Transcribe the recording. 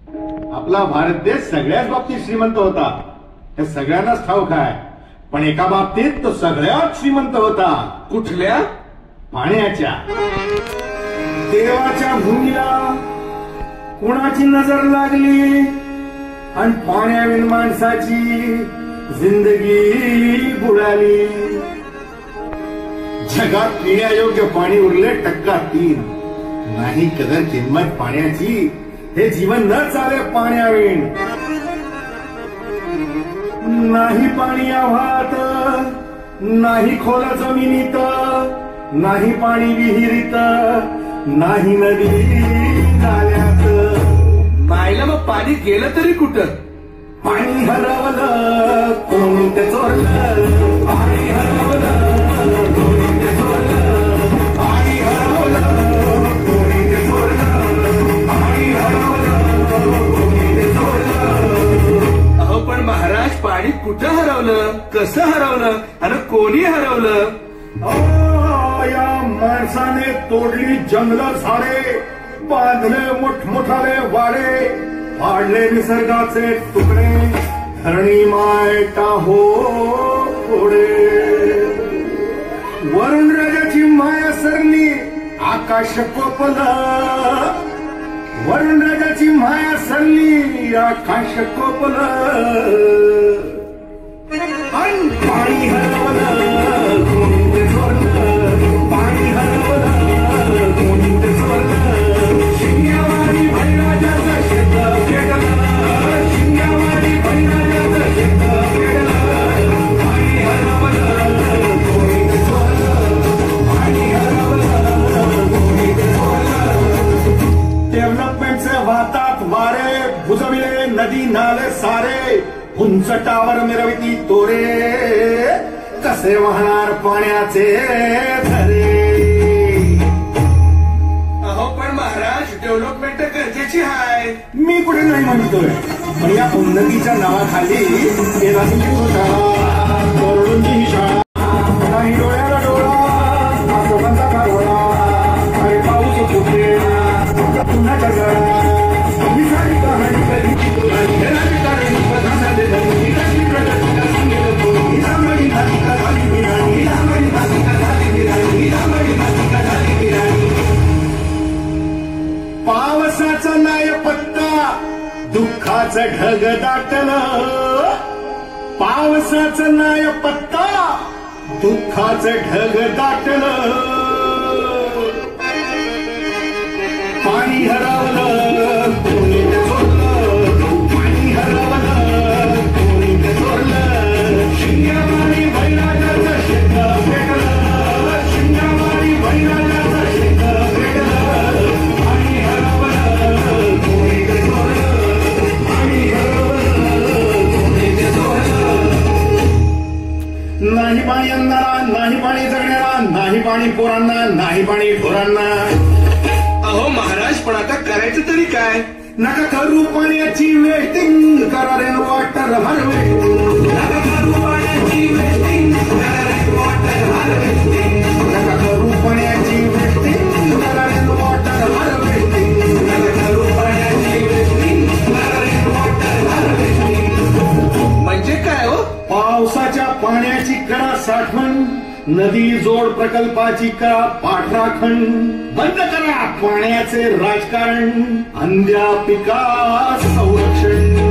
आपला भारत देश सगळ्याच बाबतीत श्रीमंत होता, हे सगळ्यांनाच ठाऊक आहे. पण एका बाबतीत तो सगळ्यात श्रीमंत होता. कुठल्या? पाण्याच्या. देवाच्या भूमीला कोणाची नजर लागली आणि पाण्याविन माणसाची जिंदगी बुडाली. जगात पिण्यायोग्य पाणी उरले 3%. नाही कदर किंमत पाण्याची, हे जीवन न चाले पाण्याविण. नाही पाणी आव्हात, नाही खोल जमिनीत, नाही पाणी विहिरीत, नाही नदी नाल्यात. मायला मग पाणी गेलं तरी कुठं? पाणी हरवलं कोणी ते चोरलं, पाणी हरवलं कोणी ते चोरलं, पाणी हरवलं कोणी ते चोरलं, पाणी हरवलं कोणी ते चोरलं. अहो पण महाराज, पाणी कुठं हरवलं, कसं हरवलं आणि कोणी हरवलं? या माणसाने तोडली जंगल झाडे, बांधले मोठमोठाले वाडे, पाडले निसर्गाचे तुकडे, धरणी मायटा हो पुढे. वरुण राजाची माया सरली, आकाश कोपलं. वरुण राजाची माया सरली, आकाश कोपलं. आणि पाणी हरवलं कोणी ते चोरलं, पाणी हरवलं कोणी ते चोरलं. शिंग्यावाडी भैराजाचं शेत पेटलं, शिंग्यावाडी भैराजाचं शेत पेटलं. पाणी हरवलं कोणी ते चोरलं, पाणी हरवलं कोणी ते चोरलं. डेव्हलपमेंटचे वाहतात वारे, बुजविले नदी नाले सारे, उंच टावर मिरविती तोरे, कसे वाहणार पाण्याचे झरे. अहो पण महाराज, डेव्हलपमेंट गरजेची आहे. मी कुठे नाही म्हणतोय, पण या उन्नतीच्या नावाखाली केदारची शाळा, करोडोंची शाळा, काही डोळ्याला डोळा, आसोबांचा कारवळा, अरे पाऊस फुटले पुन्हाच्या गळा. कहाणी कधी पावसाचा नाही पत्ता, दुःखाचं ढग दाटलं. पावसाचं नाही पत्ता, दुःखाचं ढग दाटलं. पाणी हरवलं कोणी ते चोरलं, पाणी हरवलं कोणी ते चोरलं. शिंग्यावाडी भैराजाचं शेत पेटलं, शिंग्यावाडी भैराजाचं शेत पेटलं. पाणी हरवलं कोणी ते चोरलं, पाणी हरवलं कोणी ते चोरलं. नाही पाणी अन्नाला, नाही पाणी जगण्याला, नाही पाणी पोरांना, नाही पाणी ढोरांना. अहो महाराज, पण आता करायचं तरी काय? नका करू पाण्याची वेस्टिंग, करा रेन वॉटर हार्वेस्टिंग. नका करू पाण्याची वेस्टिंग, करा रेन वॉटर हार्वेस्टिंग. नका करू पाण्याची वेस्टिंग, करा रेन वॉटर हार्वेस्टिंग. नका करू पाण्याची वेस्टिंग, करा रेन वॉटर हार्वेस्टिंग. म्हणजे काय हो? पावसाच्या पाण्याची करा साठवण, नदी जोड प्रकल्पाची करा पाठराखण. बंद करा पाण्याचे राजकारण, अंध्या पिका संरक्षण.